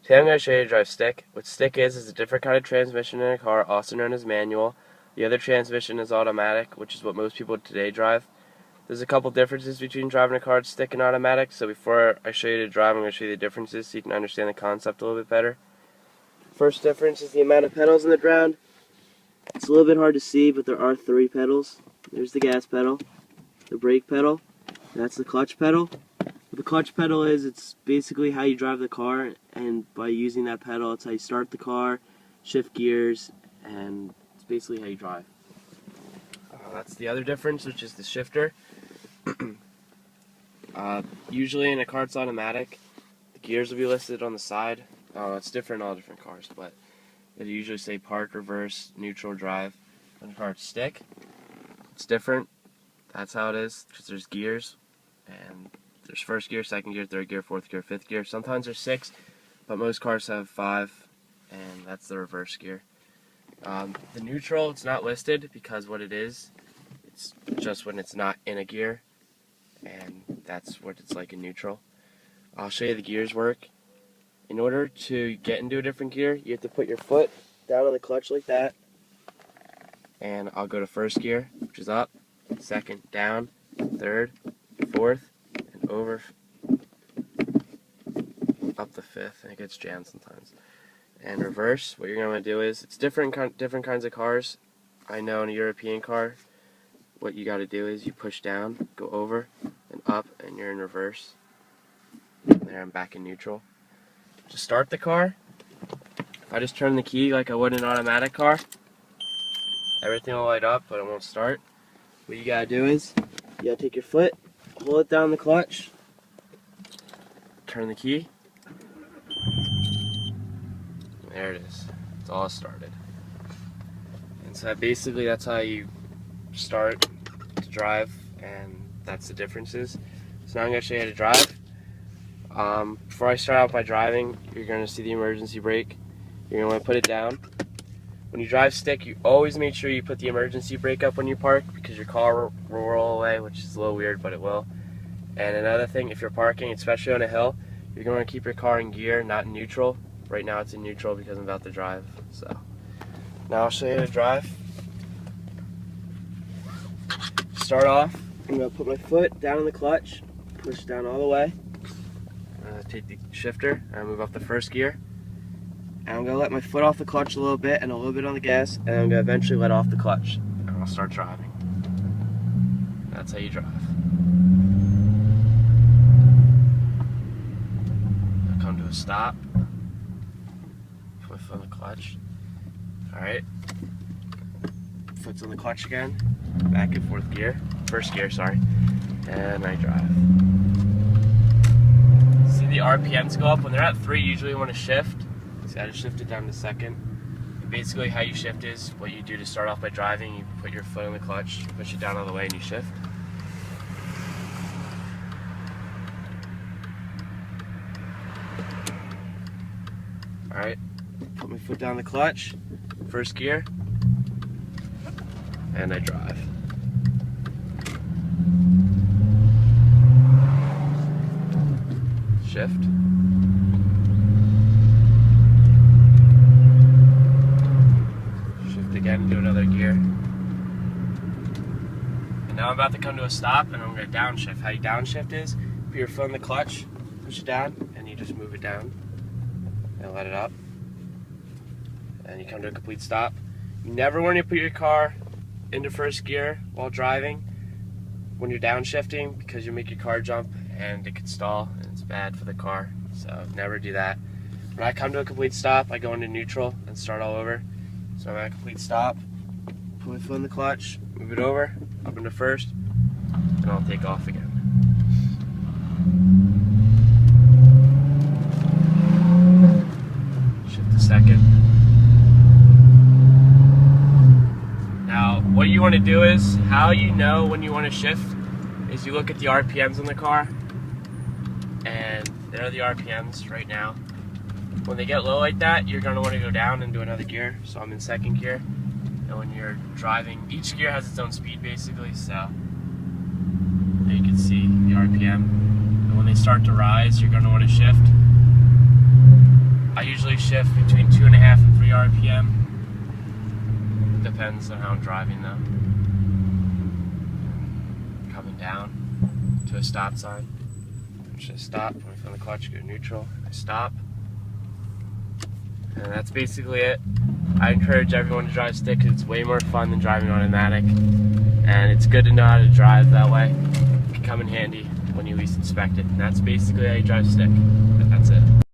Today I'm going to show you how to drive stick. What stick is a different kind of transmission in a car, also known as manual. The other transmission is automatic, which is what most people today drive. There's a couple differences between driving a car with stick and automatic, so before I show you to drive, I'm going to show you the differences so you can understand the concept a little bit better. First difference is the amount of pedals in the ground. It's a little bit hard to see, but there are 3 pedals. There's the gas pedal, the brake pedal, and that's the clutch pedal. What the clutch pedal is, it's basically how you drive the car, and by using that pedal, it's how you start the car, shift gears, and it's basically how you drive. That's the other difference, which is the shifter. Usually in a car it's automatic. The gears will be listed on the side. It's different in all different cars, but it usually say park, reverse, neutral, drive. On a car it's stick, it's different. That's how it is, because there's gears, and there's first gear, second gear, third gear, fourth gear, fifth gear. Sometimes there's 6, but most cars have 5, and that's the reverse gear. The neutral, it's not listed because what it is, it's just when it's not in a gear, and that's what it's like in neutral. I'll show you the gears work. In order to get into a different gear, you have to put your foot down on the clutch like that, and I'll go to first gear, which is up, second, down, third, fourth, and over, up the 5th, and it gets jammed sometimes. And reverse, what you're going to want to do is, it's different kinds of cars. I know in a European car, what you got to do is you push down, go over, and up, and you're in reverse. And there I'm back in neutral. To start the car, if I just turn the key like I would in an automatic car, everything will light up, but it won't start. What you got to do is, you got to take your foot, hold it down the clutch, turn the key. There it is. It's all started. And so basically that's how you start to drive, and that's the differences. So now I'm going to show you how to drive. Before I start out by driving, you're going to see the emergency brake. You're going to want to put it down. When you drive stick, you always make sure you put the emergency brake up when you park, because your car will roll away, which is a little weird, but it will. And another thing, if you're parking, especially on a hill, you're going to keep your car in gear, not in neutral. Right now it's in neutral because I'm about to drive. So now I'll show you how to drive. Start off, I'm going to put my foot down on the clutch, push down all the way. Take the shifter and move up the first gear. And I'm going to let my foot off the clutch a little bit and a little bit on the gas, and I'm going to eventually let off the clutch. And I'll start driving. That's how you drive. I'll come to a stop. Put my foot on the clutch. Alright. Foot's on the clutch again. Back in first gear, sorry. And I drive. See the RPMs go up. When they're at 3, usually you want to shift. So I just shift it down to second. And basically how you shift is what you do to start off by driving. You put your foot on the clutch, push it down all the way, and you shift. Alright, put my foot down the clutch, first gear, and I drive. Shift. Shift again, do another gear. And now I'm about to come to a stop, and I'm going to downshift. How you downshift is, put your foot on the clutch, push it down, and you just move it down, and let it up. And you come to a complete stop. You never want to put your car into first gear while driving when you're downshifting, because you make your car jump and it could stall, and it's bad for the car, so never do that. When I come to a complete stop, I go into neutral and start all over. So I'm at a complete stop, put my foot in the clutch, move it over, up into first, and I'll take off again. Shift to second. Now, what you want to do is, how you know when you want to shift is you look at the RPMs on the car, and there are the RPMs right now. When they get low like that, you're going to want to go down and do another gear. So I'm in second gear, and when you're driving, each gear has its own speed basically, so there you can see the RPM. And when they start to rise, you're going to want to shift. I usually shift between 2.5 and 3 RPM. Depends on how I'm driving though. Coming down to a stop sign. Just stop, when I feel the clutch, go neutral, I stop. And that's basically it. I encourage everyone to drive stick because it's way more fun than driving automatic. And it's good to know how to drive that way. It can come in handy when you least expect it. And that's basically how you drive stick. That's it.